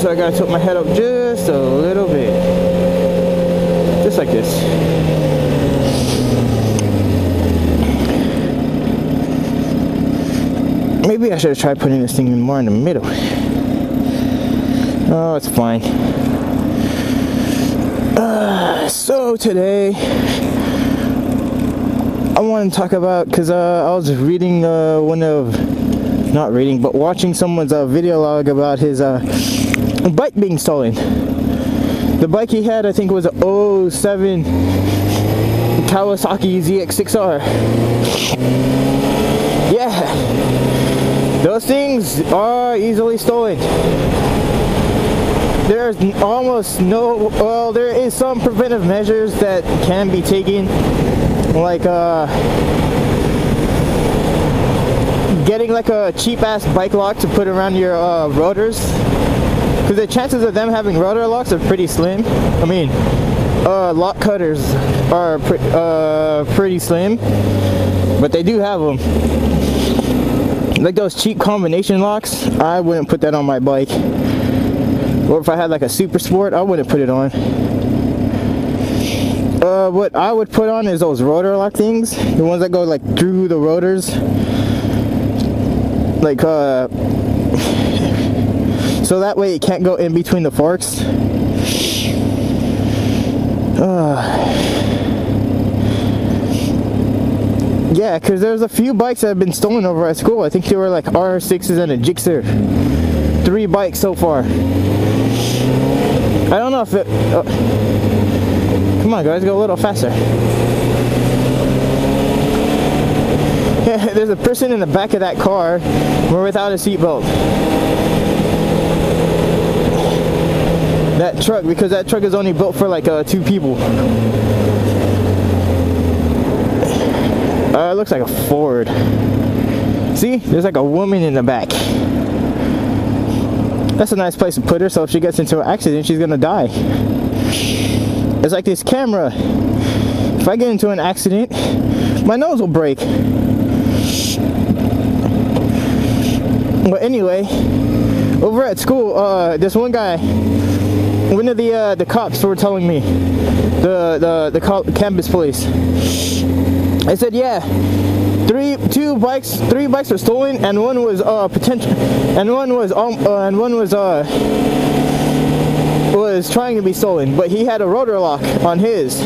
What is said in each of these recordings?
So I gotta tilt my head up just a little bit. Just like this. Maybe I should have tried putting this thing more in the middle. Oh, it's fine. So today I want to talk about, because I was reading not reading, but watching someone's video log about his bike being stolen. The bike he had, I think, was a 07 Kawasaki ZX6R. Yeah, those things are easily stolen. There's almost no, well, there is some preventive measures that can be taken, like getting like a cheap ass bike lock to put around your rotors, because the chances of them having rotor locks are pretty slim. I mean, lock cutters are pretty slim, but they do have them. Like those cheap combination locks, I wouldn't put that on my bike. Or if I had like a Super Sport, I wouldn't put it on. What I would put on is those rotor lock things, the ones that go like through the rotors, like so that way it can't go in between the forks. Yeah, because there's a few bikes that have been stolen over at school. I think they were like R6s and a Gixxer. 3 bikes so far. I don't know if it... come on guys, go a little faster. Yeah, there's a person in the back of that car without a seatbelt. That truck, because that truck is only built for like 2 people. It looks like a Ford. See, there's like a woman in the back. That's a nice place to put her, so if she gets into an accident, she's gonna die. It's like this camera. If I get into an accident, my nose will break. But anyway, over at school, this one guy, one of the cops were telling me, the campus police. I said, yeah, 3 bikes were stolen, and one was was trying to be stolen, but he had a rotor lock on his.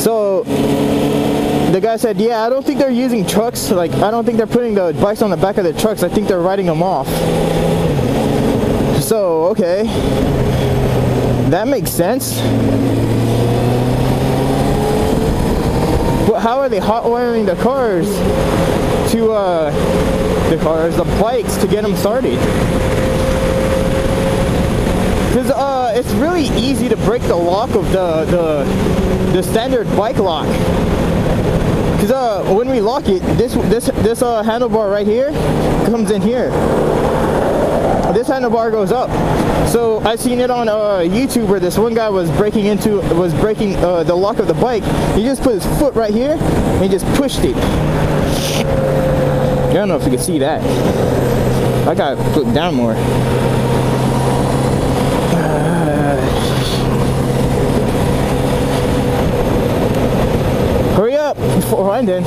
So the guy said, yeah, I don't think they're using trucks, like I don't think they're putting the bikes on the back of the trucks, I think they're riding them off. So okay, that makes sense. But how are they hot wiring the cars to the bikes to get them started? Because it's really easy to break the lock of the standard bike lock. Because when we lock it, this handlebar right here comes in here. This handlebar goes up. So I seen it on YouTube where this one guy was breaking the lock of the bike. He just put his foot right here and he just pushed it. I don't know if you can see that. I gotta look down more. Hurry up before I'm done.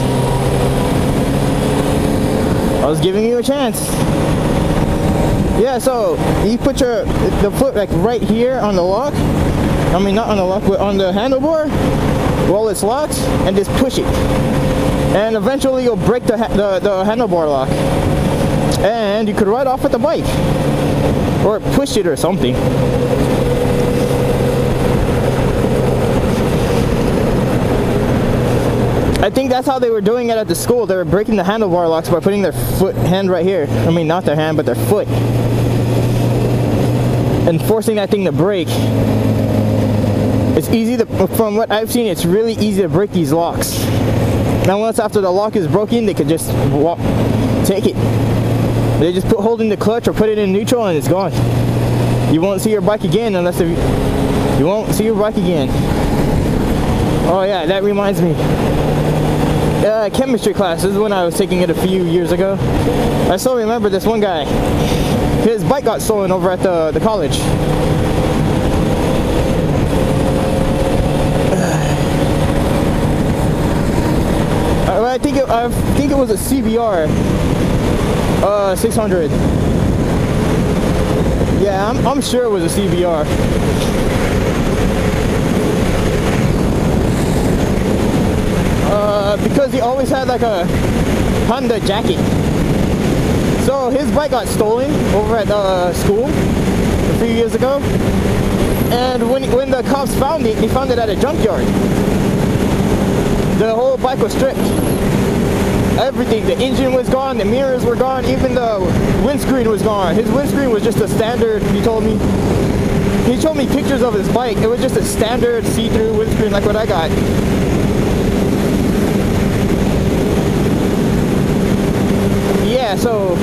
I was giving you a chance. Yeah, so you put the foot like right here on the lock. I mean, not on the lock, but on the handlebar while it's locked, and just push it. And eventually you'll break the handlebar lock. And you could ride off with the bike. Or push it or something. I think that's how they were doing it at the school. They were breaking the handlebar locks by putting their hand right here. I mean, not their hand, but their foot. And forcing that thing to break. It's easy to, from what I've seen, it's really easy to break these locks. Now once after the lock is broken, they could just take it. They just hold in the clutch or put it in neutral and it's gone. You won't see your bike again unless you won't see your bike again. Oh yeah, that reminds me. Chemistry class, this is when I was taking it a few years ago. I still remember this one guy. his bike got stolen over at the college. I think it was a CBR 600. Yeah, I'm sure it was a CBR. Because he always had like a Honda jacket. So his bike got stolen over at school a few years ago. And when the cops found it, they found it at a junkyard. The whole bike was stripped. Everything, the engine was gone, the mirrors were gone, even the windscreen was gone. His windscreen was just a standard, he showed me pictures of his bike. It was just a standard see-through windscreen like what I got. Yeah, so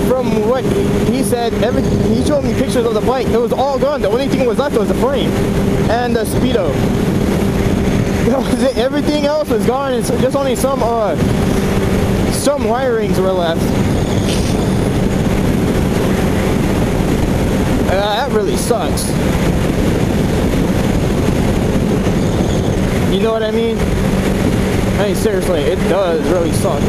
from what he said, he showed me pictures of the bike. It was all gone. The only thing that was left was the frame and the speedo. That was it. Everything else was gone. It's just only some wirings were left. That really sucks. You know what I mean? I mean, seriously, it does really suck.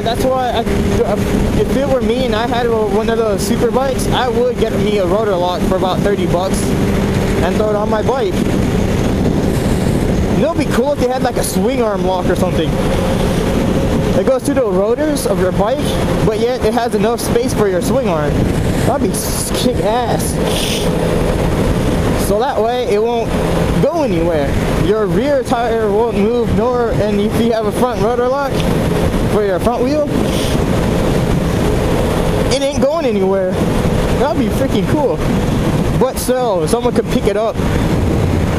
That's why if it were me and I had one of those super bikes, I would get me a rotor lock for about 30 bucks and throw it on my bike. You know, it'd be cool if they had like a swing arm lock or something. It goes through the rotors of your bike, but yet it has enough space for your swing arm. That'd be kick ass. So that way it won't go anywhere. Your rear tire won't move, and if you have a front rotor lock for your front wheel, it ain't going anywhere. That'd be freaking cool. But so, someone could pick it up.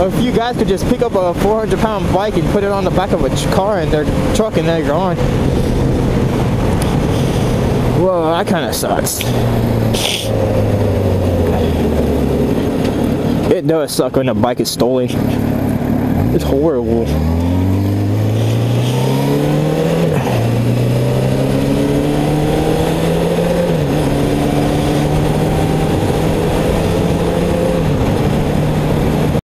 Or if you guys could just pick up a 400-pound bike and put it on the back of a car and their truck, and there you're on. Whoa, that kind of sucks. It does suck when a bike is stolen. It's horrible.